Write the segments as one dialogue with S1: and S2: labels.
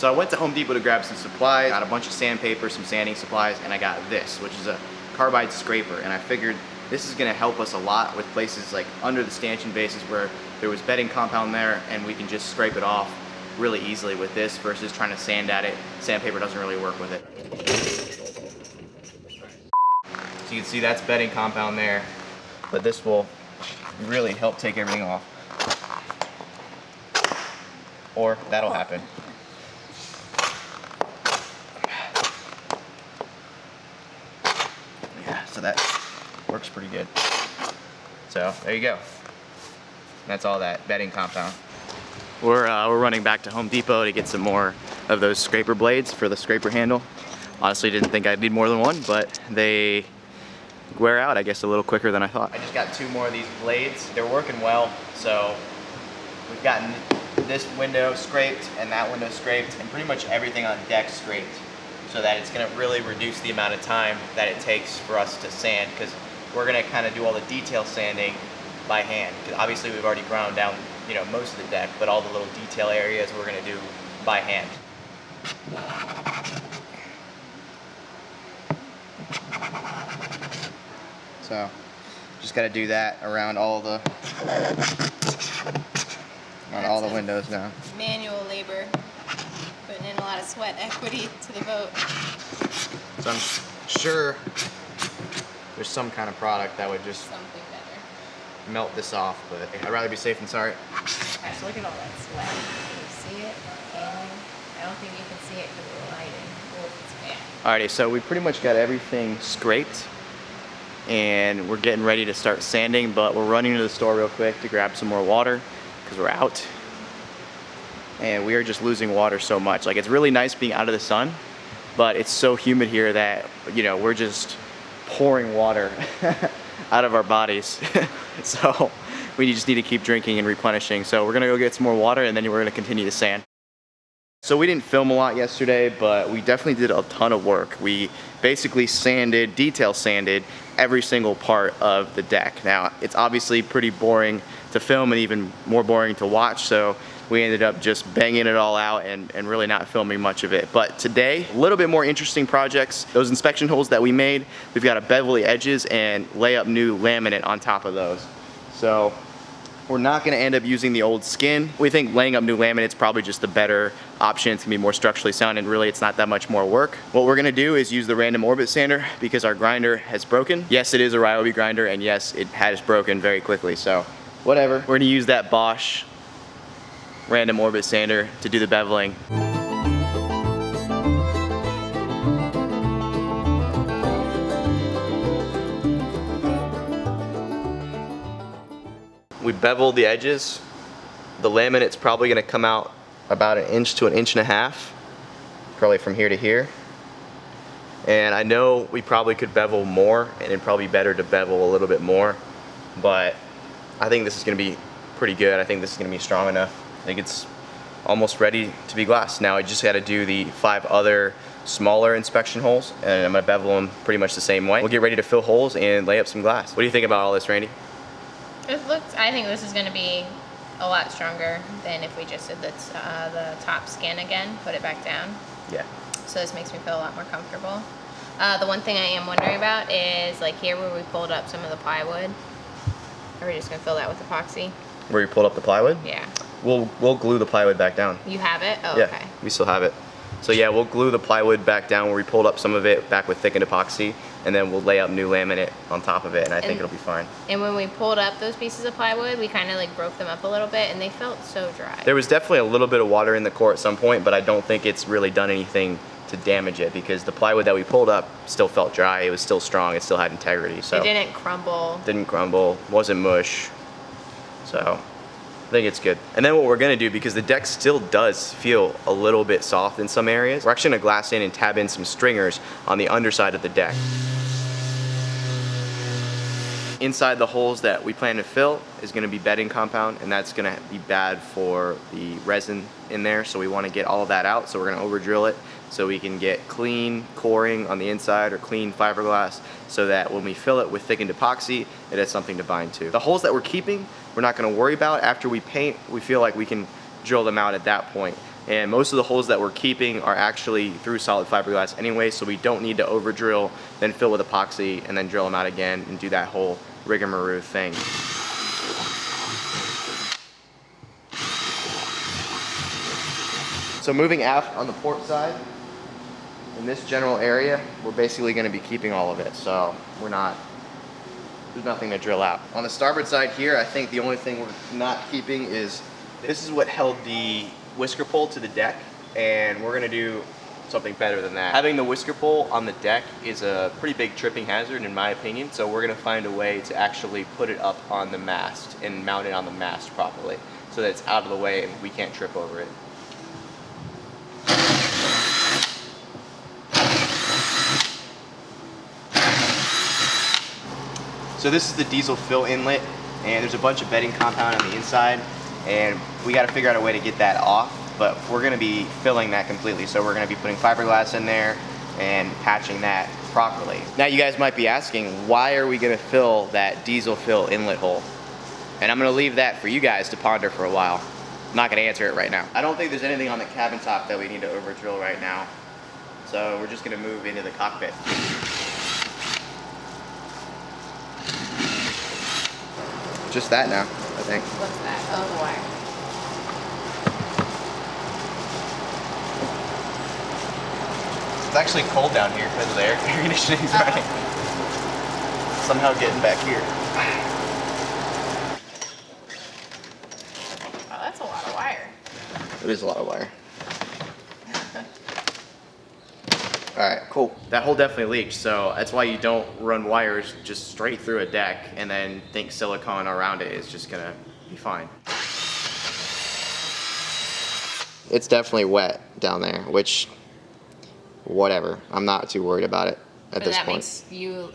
S1: So I went to Home Depot to grab some supplies, got a bunch of sandpaper, some sanding supplies, and I got this, which is a carbide scraper. And I figured this is gonna help us a lot with places like under the stanchion bases where there was bedding compound there, and we can just scrape it off really easily with this versus trying to sand at it. Sandpaper doesn't really work with it. So you can see that's bedding compound there, but this will really help take everything off. Or that'll happen. Yeah, so that works pretty good. So there you go. That's all that bedding compound. We're running back to Home Depot to get some more of those scraper blades for the scraper handle. Honestly, didn't think I'd need more than one, but they wear out, I guess, a little quicker than I thought. I just got 2 more of these blades. They're working well, so we've gotten this window scraped and that window scraped and pretty much everything on deck scraped, so that it's gonna really reduce the amount of time that it takes for us to sand, because we're gonna kind of do all the detail sanding by hand. Because obviously we've already ground down, you know, most of the deck, but all the little detail areas we're gonna do by hand. So just got to do that around all the windows now.
S2: Manual labor, putting in a lot of sweat equity to the boat.
S1: So I'm sure there's some kind of product that would just
S2: Something better.
S1: melt this off, but I'd rather be safe than sorry.
S2: Gosh, look at all that sweat. Can you see it? I don't think you can see it because of the lighting. Or if it's bad.
S1: Alrighty, so we pretty much got everything scraped and we're getting ready to start sanding, but we're running to the store real quick to grab some more water because we're out. And we are just losing water so much. Like, it's really nice being out of the sun, but it's so humid here that, you know, we're just pouring water out of our bodies. So we just need to keep drinking and replenishing. So we're gonna go get some more water and then we're gonna continue to sand. So we didn't film a lot yesterday, but we definitely did a ton of work. We basically sanded, detail sanded every single part of the deck. Now, it's obviously pretty boring to film and even more boring to watch, so we ended up just banging it all out and really not filming much of it. But today, a little bit more interesting projects. Those inspection holes that we made, we've got to bevel the edges and lay up new laminate on top of those. So we're not going to end up using the old skin. We think laying up new laminate is probably just the better option. It's going to be more structurally sound, and really it's not that much more work. What we're going to do is use the random orbit sander because our grinder has broken. Yes, it is a Ryobi grinder, and yes, it has broken very quickly, so whatever. We're going to use that Bosch random orbit sander to do the beveling. We beveled the edges. The laminate's probably gonna come out about 1 inch to 1.5 inches, probably from here to here. And I know we probably could bevel more, and it'd probably be better to bevel a little bit more, but I think this is gonna be pretty good. I think this is gonna be strong enough. I think it's almost ready to be glassed. Now I just gotta do the 5 other smaller inspection holes, and I'm gonna bevel them pretty much the same way. We'll get ready to fill holes and lay up some glass. What do you think about all this, Randy?
S2: I think this is going to be a lot stronger than if we just did the top skin again, put it back down.
S1: Yeah.
S2: So this makes me feel a lot more comfortable. The one thing I am wondering about is like here where we pulled up some of the plywood. Are we just going to fill that with epoxy? Where
S1: you pulled up the plywood?
S2: Yeah.
S1: We'll glue the plywood back down.
S2: You have it? Oh,
S1: yeah,
S2: okay.
S1: We still have it. So yeah, we'll glue the plywood back down where we pulled up some of it back with thickened epoxy, and then we'll lay up new laminate on top of it, and I think it'll be fine.
S2: And when we pulled up those pieces of plywood, we kind of like broke them up a little bit, and they felt so dry.
S1: There was definitely a little bit of water in the core at some point, but I don't think it's really done anything to damage it because the plywood that we pulled up still felt dry. It was still strong. It still had integrity. So
S2: it didn't crumble.
S1: Didn't crumble. Wasn't mush. So I think it's good. And then what we're gonna do, because the deck still does feel a little bit soft in some areas, we're actually gonna glass in and tab in some stringers on the underside of the deck. Inside the holes that we plan to fill is gonna be bedding compound, and that's gonna be bad for the resin in there, so we wanna get all of that out, so we're gonna over drill it so we can get clean coring on the inside or clean fiberglass, so that when we fill it with thickened epoxy, it has something to bind to. The holes that we're keeping, we're not gonna worry about. After we paint, we feel like we can drill them out at that point And most of the holes that we're keeping are actually through solid fiberglass anyway, so we don't need to over drill, then fill with epoxy, and then drill them out again and do that whole rigmarole thing. So moving aft on the port side, in this general area, we're basically going to be keeping all of it, so there's nothing to drill out. On the starboard side here, I think the only thing we're not keeping is, this is what held the whisker pole to the deck, and we're gonna do something better than that. Having the whisker pole on the deck is a pretty big tripping hazard in my opinion, so we're gonna find a way to actually put it up on the mast and mount it on the mast properly so that it's out of the way and we can't trip over it. So this is the diesel fill inlet, and there's a bunch of bedding compound on the inside, and we got to figure out a way to get that off, but we're going to be filling that completely. So we're going to be putting fiberglass in there and patching that properly. Now you guys might be asking, why are we going to fill that diesel fill inlet hole? And I'm going to leave that for you guys to ponder for a while. I'm not going to answer it right now. I don't think there's anything on the cabin top that we need to over drill right now. So we're just going to move into the cockpit. Just that now, I think.
S2: What's that? Oh, the wire.
S1: It's actually cold down here because the air conditioning's running. Somehow getting back here.
S2: Oh, that's a lot of wire.
S1: It is a lot of wire. Alright, cool. That hole definitely leaked, so that's why you don't run wires just straight through a deck and then think silicone around it is just gonna be fine. It's definitely wet down there, which, whatever. I'm not too worried about it at this point.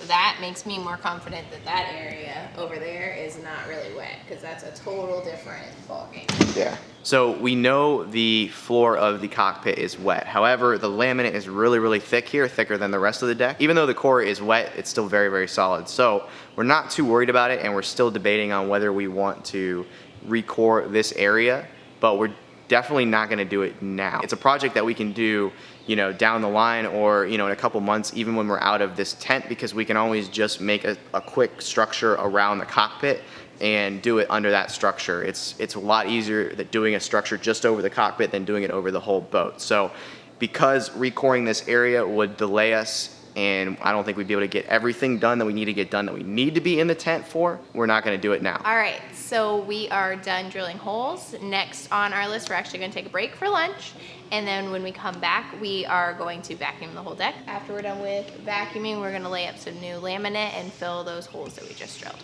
S2: That makes me more confident that that area over there is not really wet, because that's a total different ballgame.
S1: Yeah. So we know the floor of the cockpit is wet. However, the laminate is really, really thick here, thicker than the rest of the deck. Even though the core is wet, it's still very, very solid. So we're not too worried about it, and we're still debating on whether we want to recore this area, but we're definitely not gonna do it now. It's a project that we can do, you know, down the line, or, you know, in a couple months, even when we're out of this tent, because we can always just make a quick structure around the cockpit and do it under that structure. It's a lot easier than doing a structure just over the cockpit than doing it over the whole boat. So because recoring this area would delay us, and I don't think we'd be able to get everything done that we need to get done that we need to be in the tent for, we're not gonna do it now.
S2: All right, so we are done drilling holes. Next on our list, we're actually gonna take a break for lunch, and then when we come back, we are going to vacuum the whole deck. After we're done with vacuuming, we're gonna lay up some new laminate and fill those holes that we just drilled.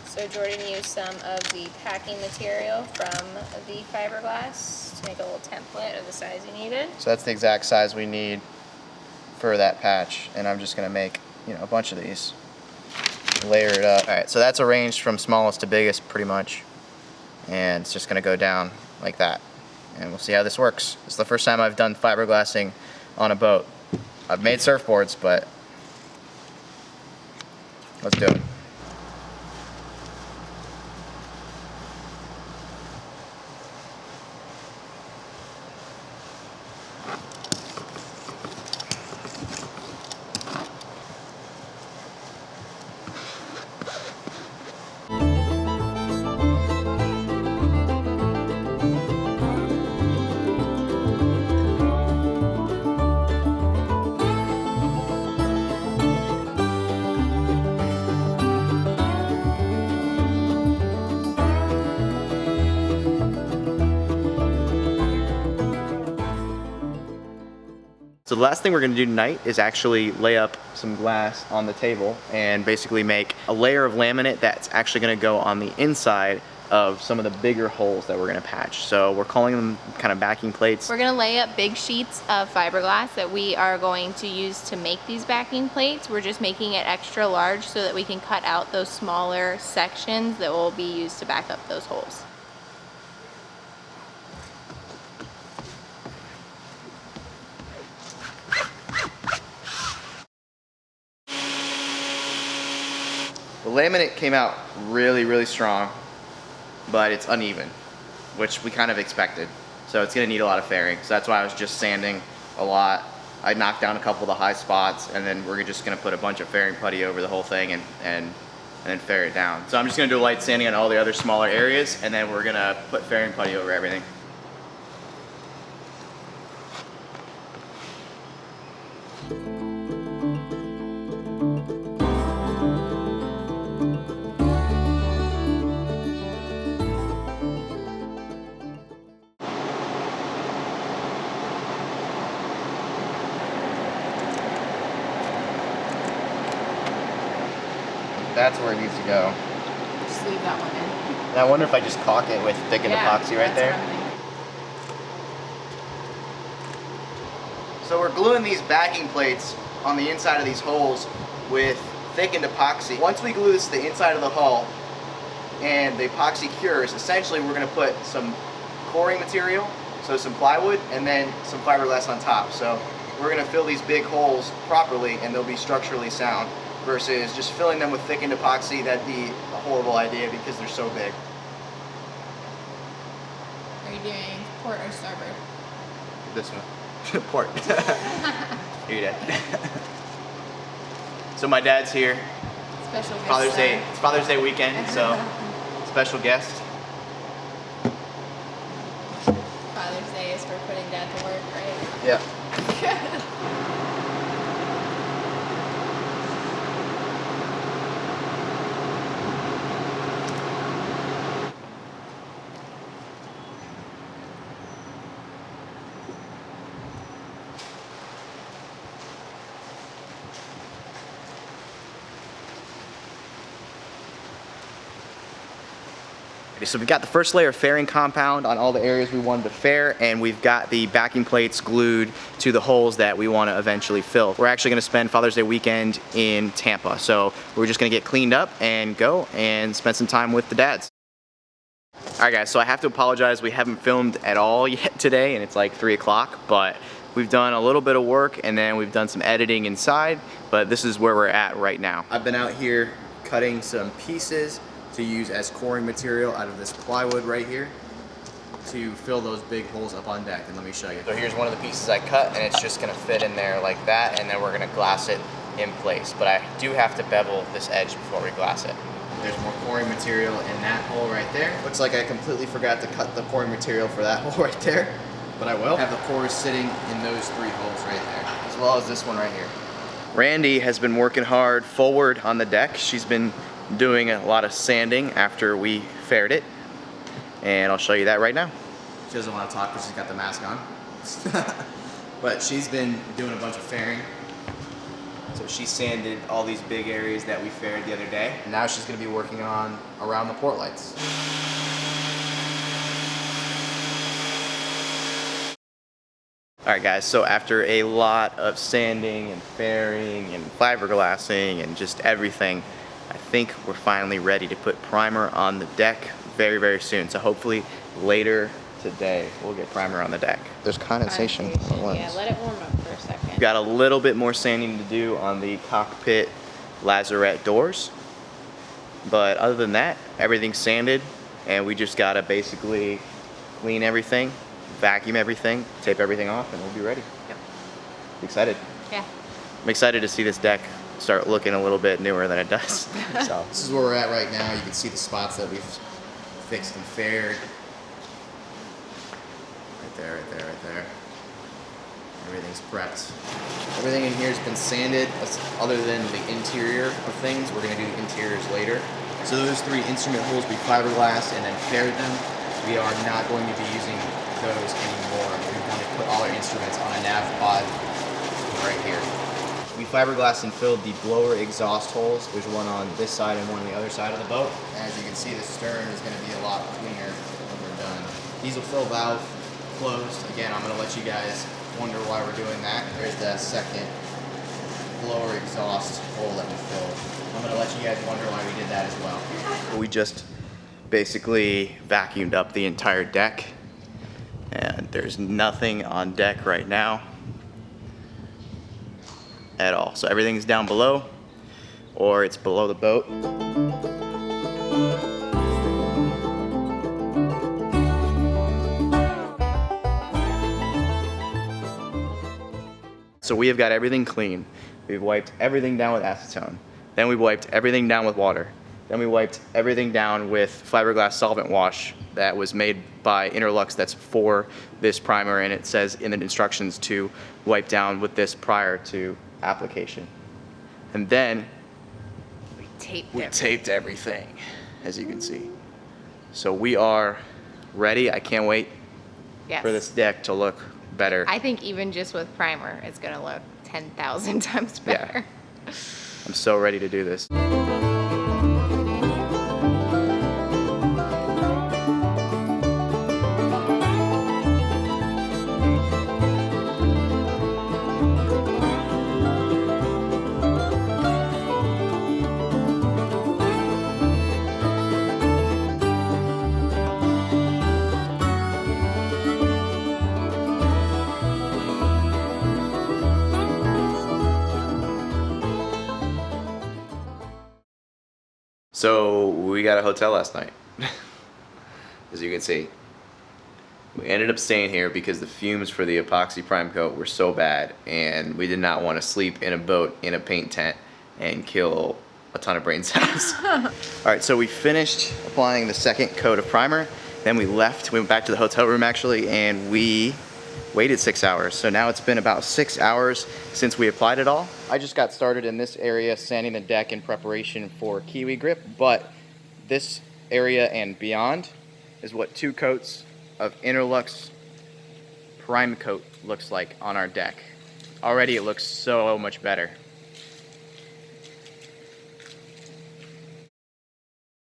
S2: So Jordan used some of the packing material from the fiberglass to make a little template of the size he needed.
S1: So that's the exact size we need for that patch, and I'm just gonna make, you know, a bunch of these, layer it up. All right, so that's arranged from smallest to biggest pretty much, and it's just gonna go down like that, and we'll see how this works. It's the first time I've done fiberglassing on a boat. I've made surfboards, but let's do it. So the last thing we're gonna do tonight is actually lay up some glass on the table and basically make a layer of laminate that's actually gonna go on the inside of some of the bigger holes that we're gonna patch. So we're calling them kind of backing plates.
S2: We're gonna lay up big sheets of fiberglass that we are going to use to make these backing plates. We're just making it extra large so that we can cut out those smaller sections that will be used to back up those holes.
S1: laminate came out really, really strong, but it's uneven, which we kind of expected. So it's gonna need a lot of fairing. So that's why I was just sanding a lot. I knocked down a couple of the high spots, and then we're just gonna put a bunch of fairing putty over the whole thing and then fair it down. So I'm just gonna do light sanding on all the other smaller areas, and then we're gonna put fairing putty over everything. That's where it needs to go.
S2: Just leave that one in.
S1: And I wonder if I just caulk it with thickened epoxy right there. So we're gluing these backing plates on the inside of these holes with thickened epoxy. Once we glue this to the inside of the hull and the epoxy cures, essentially we're going to put some coring material, so some plywood, and then some fiberglass on top. So we're going to fill these big holes properly and they'll be structurally sound, versus just filling them with thickened epoxy. That'd be a horrible idea because they're so big.
S2: Are you doing port or starboard?
S1: This one. Port. Here, Dad. So my dad's here.
S2: Special guest
S1: Father's
S2: star.
S1: Day. It's Father's Day weekend, so special guest.
S2: Father's Day is for putting Dad to work, right?
S1: Yeah. So we've got the first layer of fairing compound on all the areas we wanted to fair, and we've got the backing plates glued to the holes that we want to eventually fill. We're actually going to spend Father's Day weekend in Tampa, so we're just going to get cleaned up and go and spend some time with the dads. Alright guys, so I have to apologize, we haven't filmed at all yet today, and it's like 3 o'clock, but we've done a little bit of work and then we've done some editing inside, but this is where we're at right now. I've been out here cutting some pieces to use as coring material out of this plywood right here to fill those big holes up on deck, and let me show you. So here's one of the pieces I cut, and it's just gonna fit in there like that, and then we're gonna glass it in place. But I do have to bevel this edge before we glass it. There's more coring material in that hole right there. Looks like I completely forgot to cut the coring material for that hole right there, but I will. Have the cores sitting in those 3 holes right there, as well as this one right here. Randy has been working hard forward on the deck. She's been doing a lot of sanding after we faired it, and I'll show you that right now. She doesn't want to talk because she's got the mask on. But she's been doing a bunch of fairing. So she sanded all these big areas that we faired the other day. And now she's going to be working on around the port lights. Alright guys, so after a lot of sanding and fairing and fiberglassing and just everything, I think we're finally ready to put primer on the deck very, very soon. So hopefully later today we'll get primer on the deck. There's condensation on the lens.
S2: Yeah, let it warm up for a second.
S1: We've got a little bit more sanding to do on the cockpit lazarette doors. But other than that, everything's sanded, and we just gotta basically clean everything, vacuum everything, tape everything off, and we'll be ready.
S2: Yep.
S1: Excited?
S2: Yeah.
S1: I'm excited to see this deck start looking a little bit newer than it does. So this is where we're at right now. You can see the spots that we've fixed and faired. Right there, right there, right there. Everything's prepped. Everything in here has been sanded, other than the interior of things. We're gonna do the interiors later. So those 3 instrument holes we fiberglassed and then faired them. We are not going to be using those anymore. We're going to put all our instruments on a nav pod right here. We fiberglassed and filled the blower exhaust holes. There's one on this side and one on the other side of the boat. As you can see, the stern is going to be a lot cleaner when we're done. Diesel fill valve closed. Again, I'm going to let you guys wonder why we're doing that. There's that second blower exhaust hole that we filled. I'm going to let you guys wonder why we did that as well. We just basically vacuumed up the entire deck, and there's nothing on deck right now at all. So everything's down below, or it's below the boat. So we have got everything clean. We've wiped everything down with acetone. Then we wiped everything down with water. Then we wiped everything down with fiberglass solvent wash that was made by Interlux that's for this primer, and it says in the instructions to wipe down with this prior to application. And then we taped everything, as you can see. So we are ready. I can't wait for this deck to look better.
S2: I think even just with primer, it's gonna look 10,000 times better.
S1: Yeah. I'm so ready to do this. So we got a hotel last night, as you can see. We ended up staying here because the fumes for the epoxy prime coat were so bad, and we did not want to sleep in a boat in a paint tent and kill a ton of brain cells. All right, so we finished applying the second coat of primer, then we left, we went back to the hotel room actually, and we waited 6 hours. So now it's been about 6 hours since we applied it all. I just got started in this area sanding the deck in preparation for Kiwi Grip, but this area and beyond is what 2 coats of Interlux prime coat looks like on our deck. Already it looks so much better.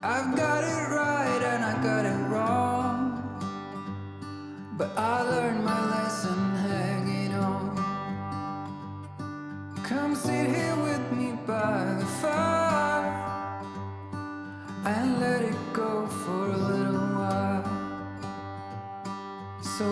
S3: I've got it right and I got it wrong, but I